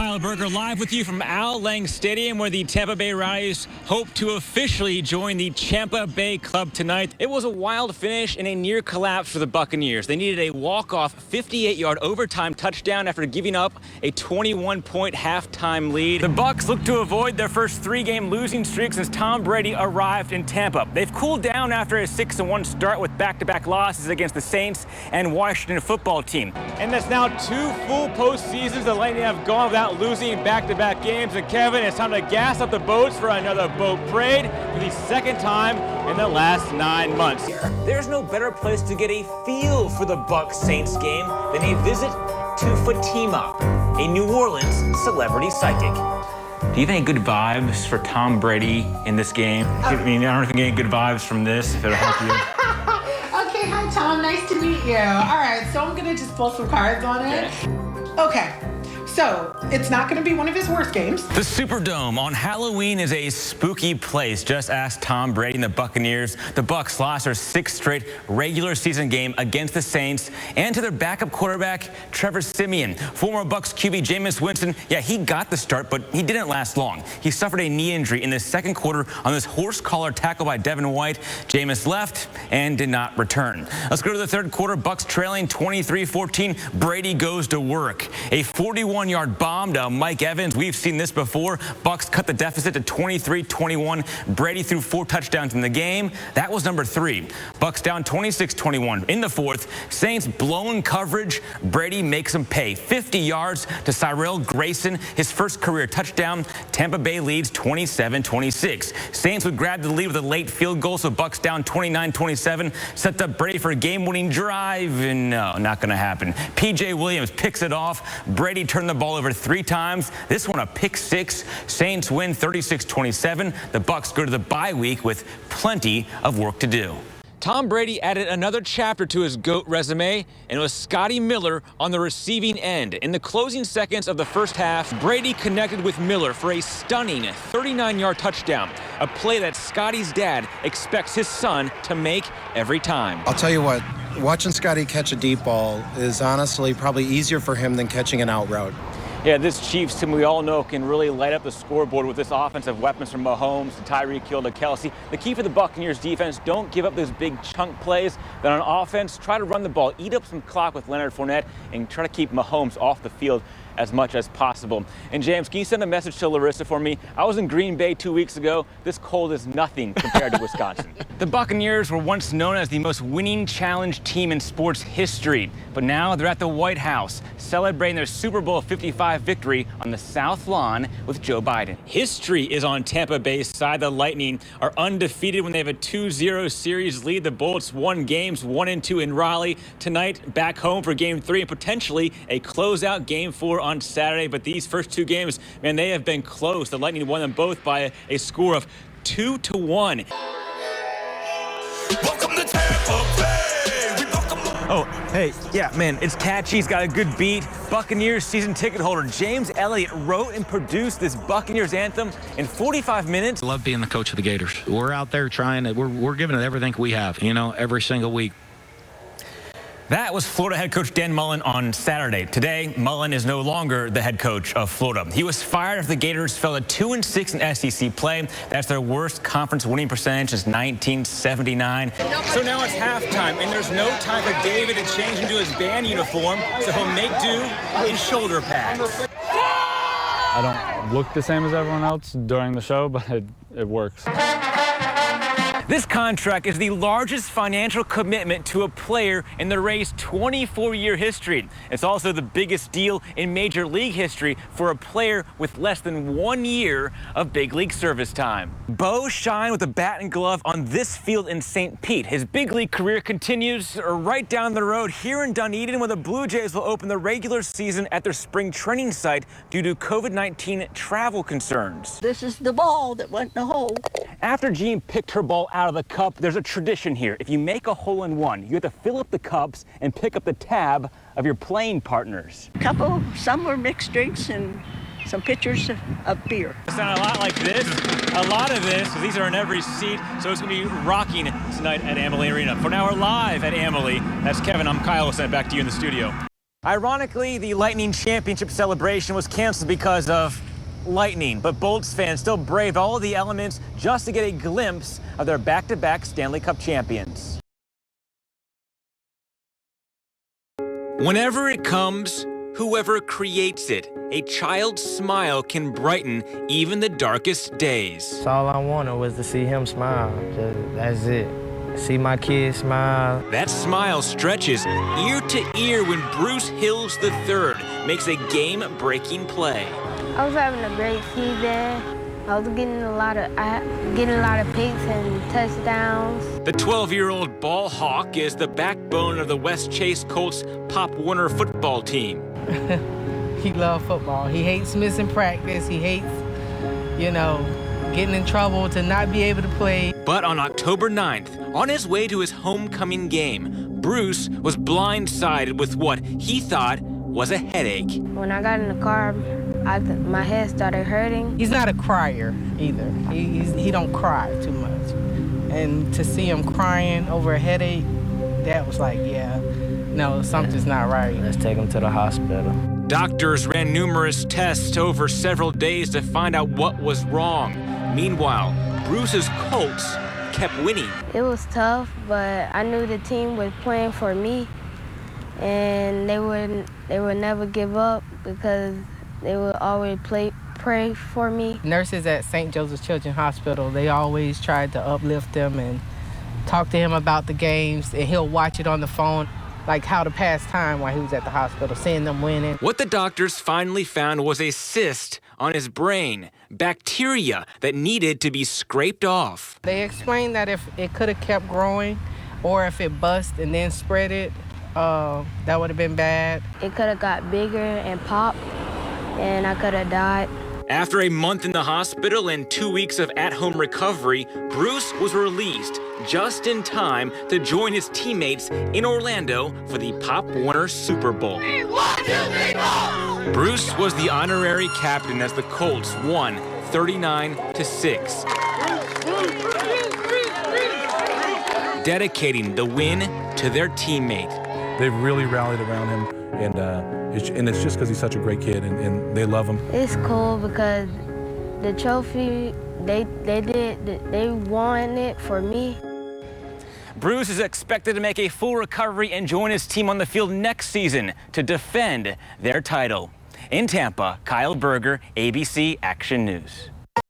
Kyle Berger live with you from Al Lang Stadium, where the Tampa Bay Rays hope to officially join the Tampa Bay Club tonight. It was a wild finish and a near collapse for the Buccaneers. They needed a walk-off 58-yard overtime touchdown after giving up a 21-point halftime lead. The Bucs look to avoid their first three-game losing streak since Tom Brady arrived in Tampa. They've cooled down after a 6-1 start with back-to-back losses against the Saints and Washington football team. And that's now two full postseasons the Lightning have gone without losing back-to-back games. And Kevin, it's time to gas up the boats for another boat parade for the second time in the last 9 months. There's no better place to get a feel for the Bucs-Saints game than a visit to Fatima, a New Orleans celebrity psychic. Do you think good vibes for Tom Brady in this game? I mean, I don't know if you get good vibes from this, if it'll help you. Okay, hi Tom, nice to meet you. All right, so I'm gonna just pull some cards on it. Okay. So, it's not going to be one of his worst games. The Superdome on Halloween is a spooky place. Just ask Tom Brady and the Buccaneers. The Bucs lost their sixth straight regular season game against the Saints and to their backup quarterback, Trevor Siemian. Former Bucs QB Jameis Winston, yeah, he got the start, but he didn't last long. He suffered a knee injury in the second quarter on this horse collar tackle by Devin White. Jameis left and did not return. Let's go to the third quarter. Bucs trailing 23-14. Brady goes to work. A 41-yard bomb to Mike Evans. We've seen this before. Bucs cut the deficit to 23-21. Brady threw 4 touchdowns in the game. That was number 3. Bucs down 26-21 in the fourth. Saints blown coverage. Brady makes them pay. 50 yards to Cyril Grayson, his first career touchdown. Tampa Bay leads 27-26. Saints would grab the lead with a late field goal, so Bucs down 29-27. Sets up Brady for a game-winning drive, and no, not going to happen. P.J. Williams picks it off. Brady turned the ball over 3 times. This one a pick 6. Saints win 36-27. The Bucs go to the bye week with plenty of work to do. Tom Brady added another chapter to his GOAT resume, and it was Scotty Miller on the receiving end. In the closing seconds of the first half, Brady connected with Miller for a stunning 39-yard touchdown, a play that Scotty's dad expects his son to make every time. I'll tell you what, watching Scotty catch a deep ball is honestly probably easier for him than catching an out route. Yeah, this Chiefs team we all know can really light up the scoreboard with this offensive weapons from Mahomes to Tyreek Hill to Kelsey. The key for the Buccaneers defense, don't give up those big chunk plays. Then on offense, try to run the ball, eat up some clock with Leonard Fournette, and try to keep Mahomes off the field as much as possible. And James, can you send a message to Larissa for me? I was in Green Bay 2 weeks ago. This cold is nothing compared to Wisconsin. The Buccaneers were once known as the most winning challenge team in sports history, but now they're at the White House celebrating their Super Bowl 55 victory on the South Lawn with Joe Biden. History is on Tampa Bay's side. The Lightning are undefeated when they have a 2-0 series lead. The Bullets won games 1 and 2 in Raleigh. Tonight, back home for Game 3 and potentially a closeout Game 4 on Saturday. But these first 2 games, man, they have been close. The Lightning won them both by a score of 2-1. Welcome to Tampa Bay. Oh, hey, yeah, man, it's catchy. It's got a good beat. Buccaneers season ticket holder James Elliott wrote and produced this Buccaneers anthem in 45 minutes. I love being the coach of the Gators. We're out there trying to, we're giving it everything we have, you know, every single week. That was Florida head coach Dan Mullen on Saturday. Today, Mullen is no longer the head coach of Florida. He was fired after the Gators fell to 2-6 in SEC play. That's their worst conference winning percentage since 1979. So now it's halftime, and there's no time for David to change into his band uniform, so he'll make do in shoulder pads. I don't look the same as everyone else during the show, but it works. This contract is the largest financial commitment to a player in the Rays' 24-year history. It's also the biggest deal in Major League history for a player with less than 1 year of big league service time. Bo shined with a bat and glove on this field in St. Pete. His big league career continues right down the road here in Dunedin, where the Blue Jays will open the regular season at their spring training site due to COVID-19 travel concerns. This is the ball that went in the hole. After Jean picked her ball out of the cup, there's a tradition here. If you make a hole-in-one, you have to fill up the cups and pick up the tab of your playing partners. Some were mixed drinks and some pitchers of beer. It sounded a lot like this, a lot of this, because these are in every seat, so it's going to be rocking tonight at Amalie Arena. For now, we're live at Amalie. That's Kevin. I'm Kyle. We'll send it back to you in the studio. Ironically, the Lightning Championship celebration was canceled because of lightning, but Bolts fans still braved all of the elements just to get a glimpse of their back-to-back Stanley Cup champions. Whenever it comes, whoever creates it, a child's smile can brighten even the darkest days. All I wanted was to see him smile. That's it. See my kid smile. That smile stretches ear to ear when Bruce Hills III makes a game-breaking play. I was having a great season. I was getting a lot of picks and touchdowns. The 12-year-old ball hawk is the backbone of the West Chase Colts Pop Warner football team. He loves football. He hates missing practice. He hates, getting in trouble to not be able to play. But on October 9th, on his way to his homecoming game, Bruce was blindsided with what he thought was a headache. When I got in the car, my head started hurting. He's not a crier either. He don't cry too much. And to see him crying over a headache, that was like, yeah, no, something's not right. Let's take him to the hospital. Doctors ran numerous tests over several days to find out what was wrong. Meanwhile, Bruce's Colts kept winning. It was tough, but I knew the team was playing for me, and they would never give up because they would always pray for me. Nurses at St. Joseph's Children's Hospital, they always tried to uplift him and talk to him about the games, and he'll watch it on the phone, like how to pass time while he was at the hospital, seeing them winning. What the doctors finally found was a cyst on his brain, bacteria that needed to be scraped off. They explained that if it could have kept growing or if it bust and then spread it, that would have been bad. It could have got bigger and popped, and I could have died. After a month in the hospital and 2 weeks of at-home recovery, Bruce was released just in time to join his teammates in Orlando for the Pop Warner Super Bowl. 1, 2, 3, 4! Bruce was the honorary captain as the Colts won 39-6, dedicating the win to their teammate. They've really rallied around him, and it's just because he's such a great kid, and they love him. It's cool because the trophy, they won it for me. Bruce is expected to make a full recovery and join his team on the field next season to defend their title. In Tampa, Kyle Berger, ABC Action News.